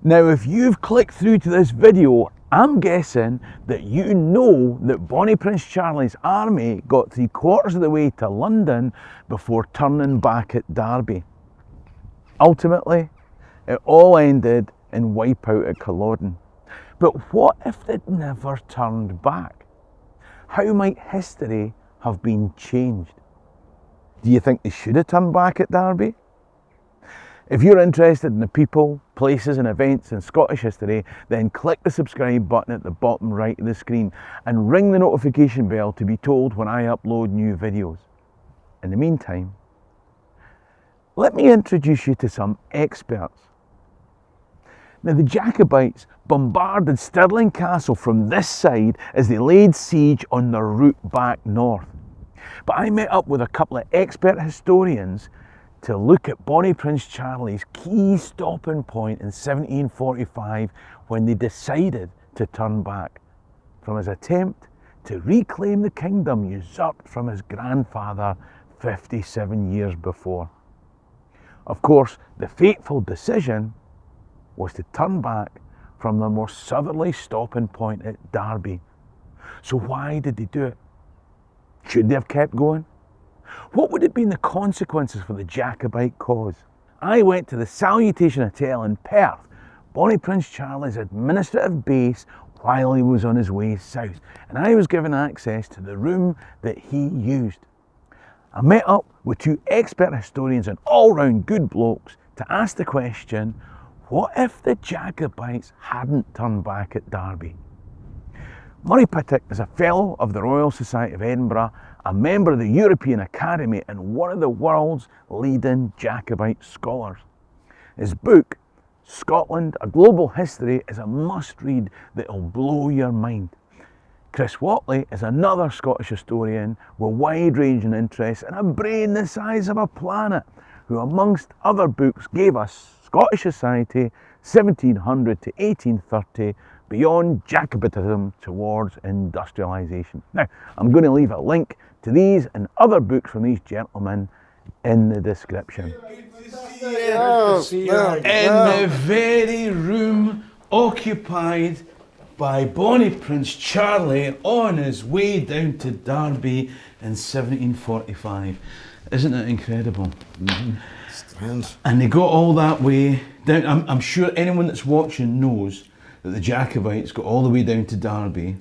Now, if you've clicked through to this video, I'm guessing that you know that Bonnie Prince Charlie's army got 3/4 of the way to London before turning back at Derby. Ultimately, it all ended in wipeout at Culloden. But what if they'd never turned back? How might history have been changed? Do you think they should have turned back at Derby? If you're interested in the people, places and events in Scottish history, then click the subscribe button at the bottom right of the screen and ring the notification bell to be told when I upload new videos. In the meantime, let me introduce you to some experts. Now, the Jacobites bombarded Stirling Castle from this side as they laid siege on their route back north. But I met up with a couple of expert historians to look at Bonnie Prince Charlie's key stopping point in 1745 when they decided to turn back from his attempt to reclaim the kingdom usurped from his grandfather 57 years before. Of course, the fateful decision was to turn back from their more southerly stopping point at Derby. So why did they do it? Should they have kept going? What would have been the consequences for the Jacobite cause? I went to the Salutation Hotel in Perth, Bonnie Prince Charlie's administrative base, while he was on his way south, and I was given access to the room that he used. I met up with two expert historians and all-round good blokes to ask the question, what if the Jacobites hadn't turned back at Derby? Murray Pittock is a Fellow of the Royal Society of Edinburgh, a member of the European Academy and one of the world's leading Jacobite scholars. His book, Scotland, A Global History, is a must-read that'll blow your mind. Chris Whatley is another Scottish historian with wide-ranging interests and a brain the size of a planet, who amongst other books gave us Scottish Society 1700 to 1830, Beyond Jacobitism Towards Industrialisation. Now, I'm going to leave a link to these and other books from these gentlemen in the description. In the very room occupied by Bonnie Prince Charlie on his way down to Derby in 1745. Isn't it incredible? Mm-hmm. And they got all that way down. I'm sure anyone that's watching knows that the Jacobites got all the way down to Derby,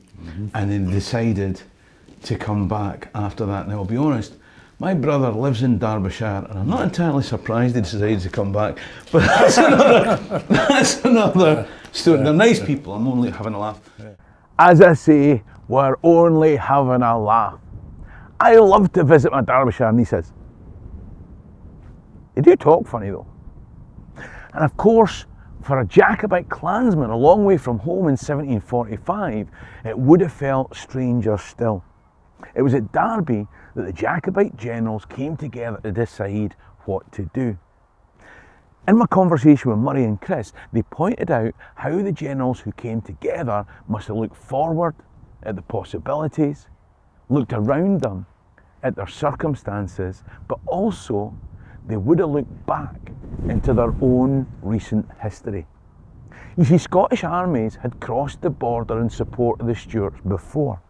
and then decided to come back after that. Now, I'll be honest, my brother lives in Derbyshire, and I'm not entirely surprised he decided to come back, but that's another story. They're nice people, I'm only having a laugh. As I say, we're only having a laugh. I love to visit my Derbyshire nieces. They do talk funny though. And of course, for a Jacobite clansman a long way from home in 1745, it would have felt stranger still. It was at Derby that the Jacobite generals came together to decide what to do. In my conversation with Murray and Chris, they pointed out how the generals who came together must have looked forward at the possibilities, looked around them at their circumstances, but also they would have looked back into their own recent history. You see, Scottish armies had crossed the border in support of the Stuarts before.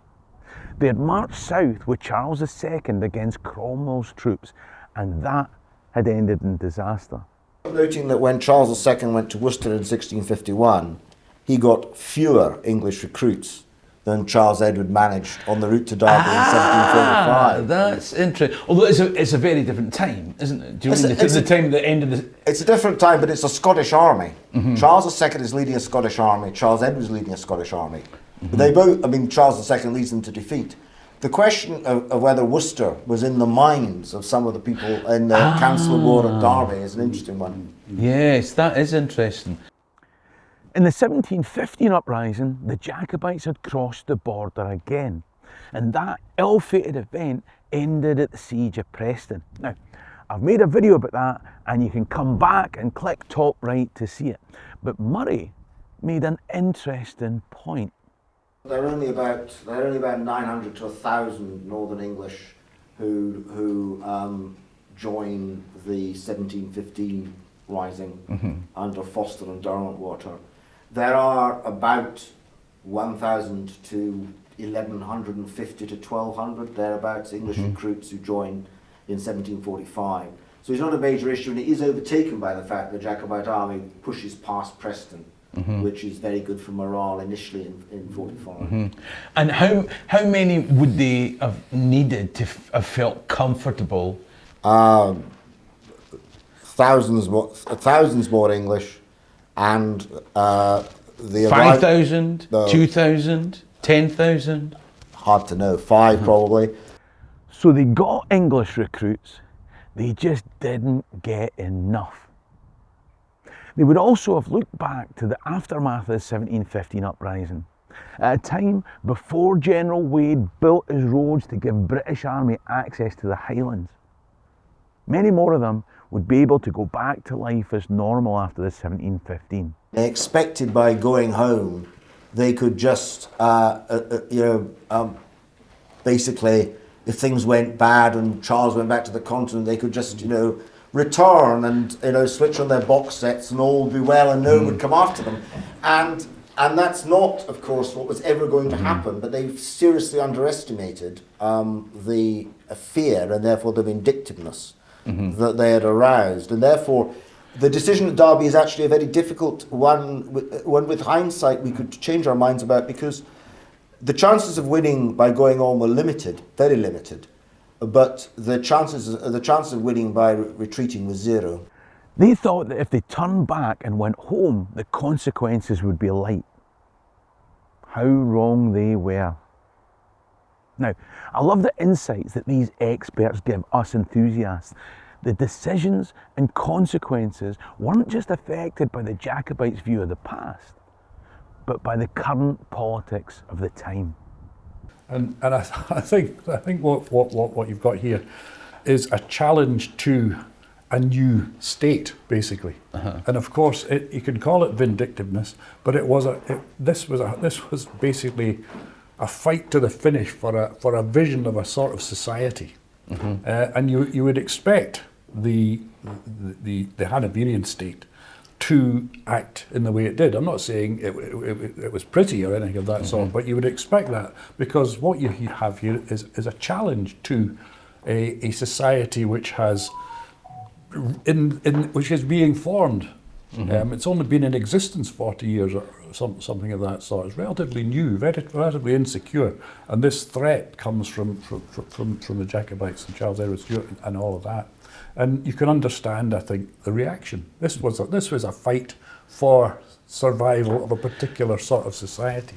They had marched south with Charles II against Cromwell's troops, and that had ended in disaster. Noting that when Charles II went to Worcester in 1651, he got fewer English recruits than Charles Edward managed on the route to Derby in 1745. That's interesting. Although it's a very different time, isn't it? Do you mean the time at the end of the... It's a different time, but it's a Scottish army. Mm-hmm. Charles II is leading a Scottish army, Charles Edward is leading a Scottish army. Mm-hmm. But they both, Charles II leads them to defeat. The question of whether Worcester was in the minds of some of the people in the Council of War at Derby is an interesting one. Yes, that is interesting. In the 1715 uprising, the Jacobites had crossed the border again, and that ill-fated event ended at the siege of Preston. Now, I've made a video about that, and you can come back and click top right to see it. But Murray made an interesting point. There are only about 900 to 1,000 Northern English who join the 1715 rising under Foster and Derwentwater. There are about 1,000 to 1,150 to 1,200 thereabouts English recruits who join in 1745. So it's not a major issue, and it is overtaken by the fact that the Jacobite army pushes past Preston, which is very good for morale initially in 45. And how many would they have needed to have felt comfortable? Thousands more English, and the 5,000, 2,000, 10,000? Hard to know, 5 probably. So they got English recruits, they just didn't get enough. They would also have looked back to the aftermath of the 1715 uprising, at a time before General Wade built his roads to give British Army access to the Highlands. Many more of them would be able to go back to life as normal after the 1715. They expected by going home they could just, basically, if things went bad and Charles went back to the continent, they could just, return and, switch on their box sets and all would be well and no one would come after them. And that's not, of course, what was ever going to happen, but they've seriously underestimated the fear and therefore the vindictiveness that they had aroused. And therefore, the decision at Derby is actually a very difficult one with hindsight we could change our minds about, because the chances of winning by going on were limited, very limited, but the chances of winning by retreating was 0. They thought that if they turned back and went home, the consequences would be light. How wrong they were. Now, I love the insights that these experts give us enthusiasts. The decisions and consequences weren't just affected by the Jacobites' view of the past, but by the current politics of the time. And I think what you've got here is a challenge to a new state, basically. And of course, you can call it vindictiveness, but this was basically a fight to the finish for a vision of a sort of society. And you would expect the Hanoverian state to act in the way it did. I'm not saying it was pretty or anything of that sort, but you would expect that, because what you have here is a challenge to a society which which is being formed. It's only been in existence 40 years or something of that sort. It's relatively new, relatively insecure, and this threat comes from the Jacobites and Charles Edward Stuart and all of that. And you can understand, I think, the reaction. This was a fight for survival of a particular sort of society.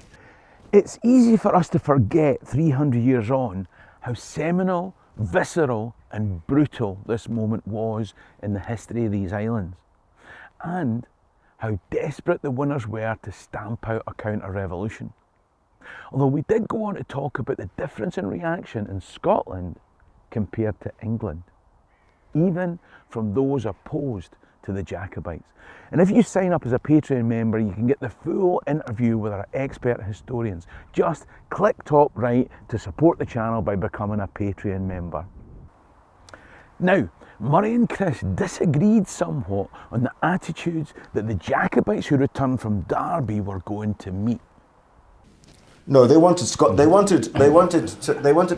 It's easy for us to forget 300 years on how seminal, visceral and brutal this moment was in the history of these islands, and how desperate the winners were to stamp out a counter-revolution. Although we did go on to talk about the difference in reaction in Scotland compared to England, even from those opposed to the Jacobites. And if you sign up as a Patreon member, you can get the full interview with our expert historians. Just click top right to support the channel by becoming a Patreon member. Now, Murray and Chris disagreed somewhat on the attitudes that the Jacobites who returned from Derby were going to meet. No, they wanted a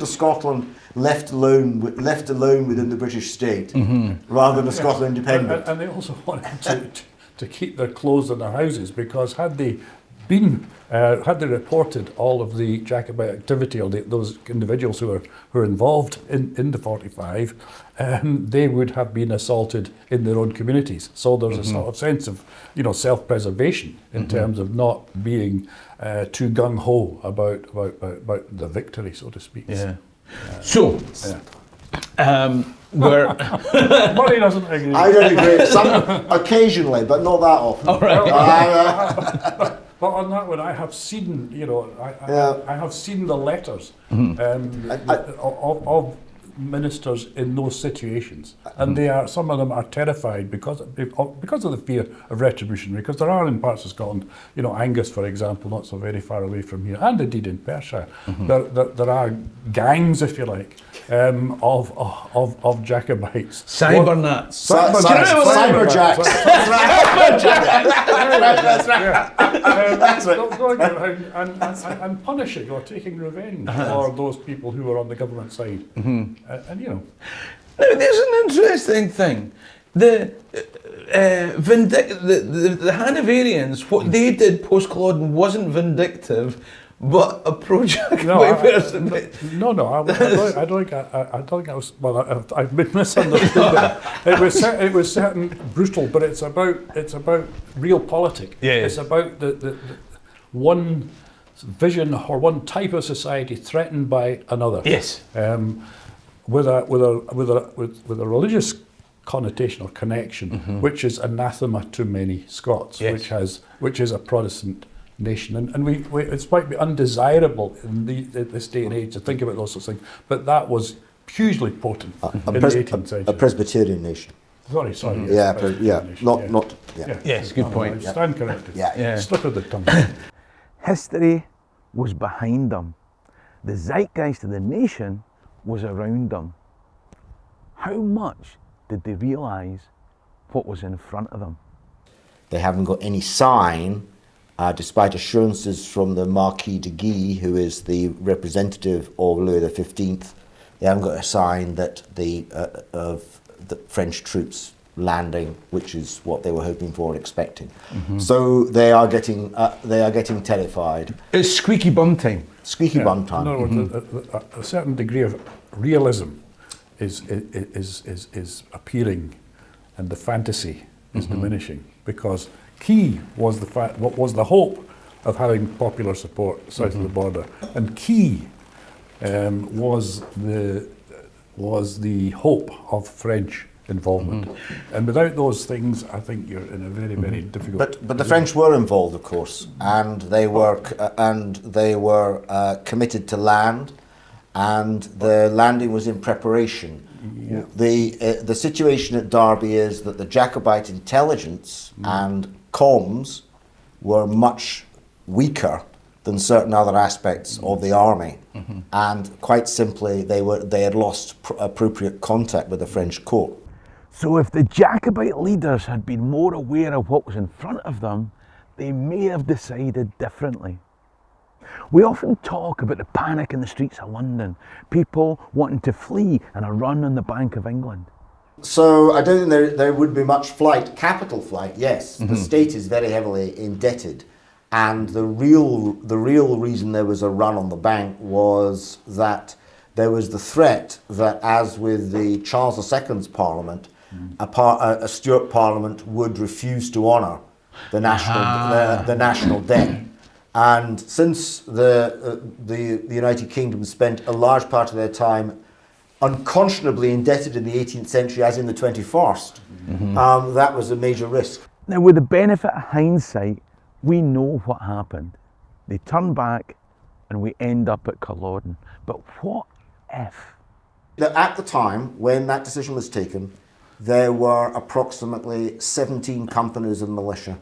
Scotland left alone within the British state, rather than a Scotland independent. And they also wanted to keep their clothes in their houses, because had they reported all of the Jacobite activity, or those individuals who were involved in the 45, they would have been assaulted in their own communities. So there's a sort of sense of self-preservation in terms of not being too gung-ho about the victory, so to speak. Yeah. So, where Murray doesn't agree. I don't agree. Occasionally, but not that often. All right. But on that one, I have seen, I have seen the letters of ministers in those situations, and some of them are terrified because of the fear of retribution. Because there are in parts of Scotland, Angus, for example, not so very far away from here, and indeed in Perthshire, there are gangs, if you like, of Jacobites. Cybernats. Cyberjacks. That's right. Going around and punishing or taking revenge for those people who were on the government side. Now, there's an interesting thing. The Hanoverians, what they did post Culloden wasn't vindictive, but a pro-Jacobite person. I don't think I was. Well, I've been misunderstood. It was certainly brutal, but it's about real politics. Yeah. It's about the one vision or one type of society threatened by another. Yes. With a religious connotation or connection, which is anathema to many Scots, which is a Protestant nation, and it might be undesirable in this day and age to think about those sorts of things, but that was hugely potent in the 18th century. A Presbyterian nation. Sorry. Yes, good point. Stand corrected. Yeah. Slip of the tongue. History was behind them. The zeitgeist of the nation was around them. How much did they realise what was in front of them? They haven't got any sign, despite assurances from the Marquis de Guy, who is the representative of Louis XV. They haven't got a sign that of the French troops landing, which is what they were hoping for and expecting. So they are getting terrified. It's squeaky bum time. Squeaky bum time. In other words, a certain degree of realism is appearing, and the fantasy is diminishing, because key was what was the hope of having popular support south of the border, and key was the hope of French involvement, and without those things, I think you're in a very, very difficult. But the French were involved, of course, and they were committed to land, and the landing was in preparation. Yeah. The situation at Derby is that the Jacobite intelligence and comms were much weaker than certain other aspects of the army, and quite simply they had lost appropriate contact with the French court. So if the Jacobite leaders had been more aware of what was in front of them, they may have decided differently. We often talk about the panic in the streets of London, people wanting to flee and a run on the Bank of England. So I don't think there would be much flight, capital flight, yes. The state is very heavily indebted, and the real reason there was a run on the bank was that there was the threat that, as with the Charles II's Parliament, a Stuart Parliament would refuse to honour the national debt. And since the United Kingdom spent a large part of their time unconscionably indebted in the 18th century, as in the 21st, that was a major risk. Now, with the benefit of hindsight, we know what happened. They turn back and we end up at Culloden. But what if? At the time when that decision was taken, there were approximately 17 companies of militia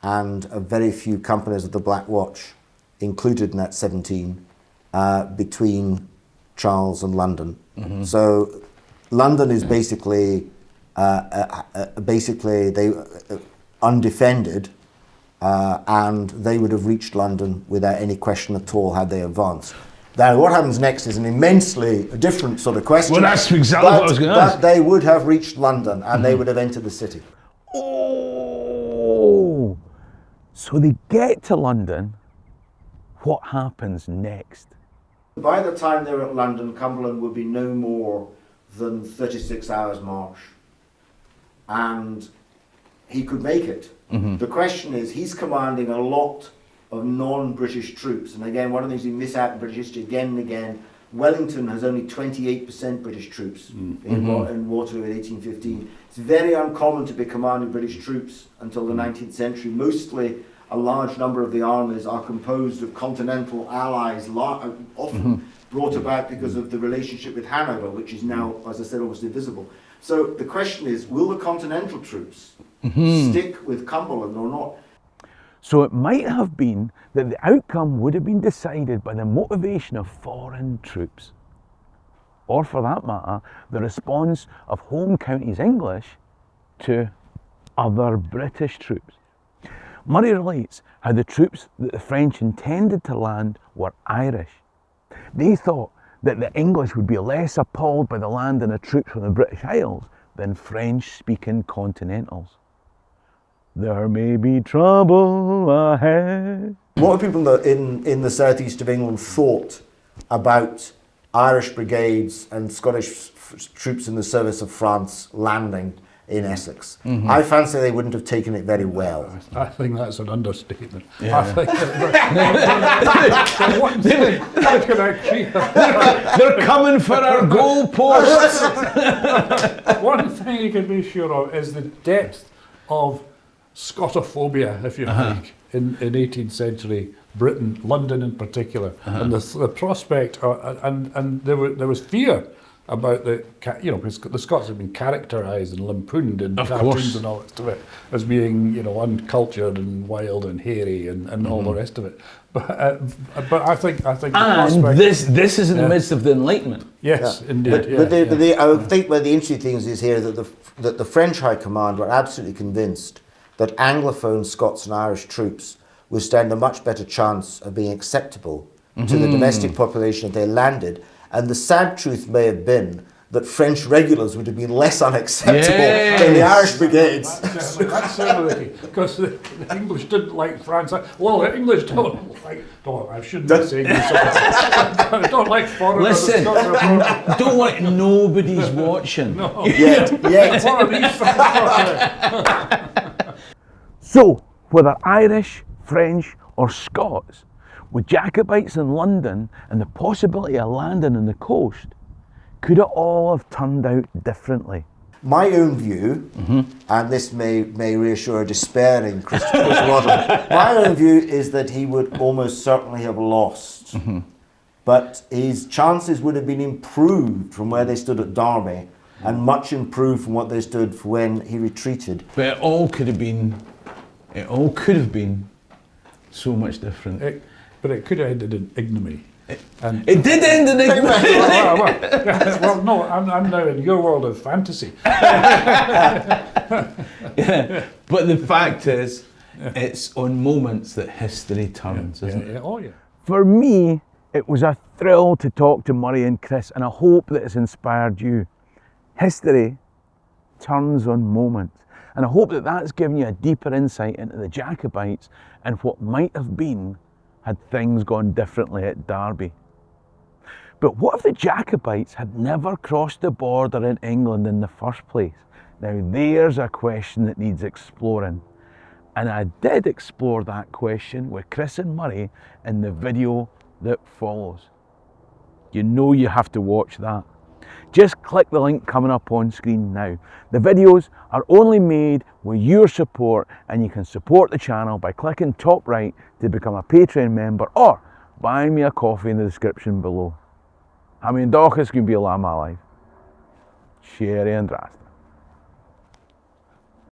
and a very few companies of the Black Watch included in that 17 between Charles and London. So London is basically undefended, and they would have reached London without any question at all had they advanced. Now, what happens next is an immensely different sort of question. Well, that's exactly what I was going to ask. But they would have reached London, and they would have entered the city. Oh! So they get to London. What happens next? By the time they were at London, Cumberland would be no more than 36 hours march. And he could make it. The question is, he's commanding a lot of non-British troops. And again, one of the things we miss out in British history again and again, Wellington has only 28% British troops in Waterloo in 1815. It's very uncommon to be commanding British troops until the 19th century. Mostly, a large number of the armies are composed of continental allies, often brought about because of the relationship with Hanover, which is now, as I said, almost invisible. So the question is, will the Continental troops stick with Cumberland or not? So it might have been that the outcome would have been decided by the motivation of foreign troops, or for that matter, the response of home counties English to other British troops. Murray relates how the troops that the French intended to land were Irish. They thought that the English would be less appalled by the landing of troops from the British Isles than French-speaking Continentals. There may be trouble ahead. What people in the southeast of England thought about Irish brigades and Scottish troops in the service of France landing in Essex, I fancy they wouldn't have taken it very well. I think that's an understatement. Yeah. I think that one thing that could actually, They're coming for our goalposts. one thing you can be sure of is the depth of Scotophobia, if you like, in 18th century Britain, London in particular, and the prospect, and there was fear about because the Scots have been characterised and lampooned in cartoons and all the rest of it as being, uncultured and wild and hairy and all the rest of it. But I think the prospect, this is in the midst of the Enlightenment. Yes, indeed. But I think one of the interesting things is here that the French High Command were absolutely convinced that Anglophone Scots and Irish troops would stand a much better chance of being acceptable to the domestic population if they landed. And the sad truth may have been that French regulars would have been less unacceptable than the Irish brigades. That's certainly because the English didn't like France. Well, the English I shouldn't be saying this. Don't like foreigners. Listen, don't worry, nobody's watching. No. Yet. What are these things? So, whether Irish, French or Scots, with Jacobites in London and the possibility of landing on the coast, could it all have turned out differently? My own view, and this may reassure a despairing Christopher Waddle, my own view is that he would almost certainly have lost. But his chances would have been improved from where they stood at Derby, and much improved from what they stood for when he retreated. But it all could have been so much different. But it could have ended in ignominy. It did end in ignominy. Well, no, I'm now in your world of fantasy. Yeah, but the fact is, it's on moments that history turns, isn't it? Oh, yeah. For me, it was a thrill to talk to Murray and Chris, and I hope that it's inspired you. History turns on moments, and I hope that that's given you a deeper insight into the Jacobites and what might have been had things gone differently at Derby. But what if the Jacobites had never crossed the border in England in the first place? Now there's a question that needs exploring. And I did explore that question with Chris and Murray in the video that follows. You know you have to watch that. Just click the link coming up on screen now. The videos are only made with your support, and you can support the channel by clicking top right to become a Patreon member or buy me a coffee in the description below. I mean, Dawkins can be a lamb alive. Sherry and Drasta.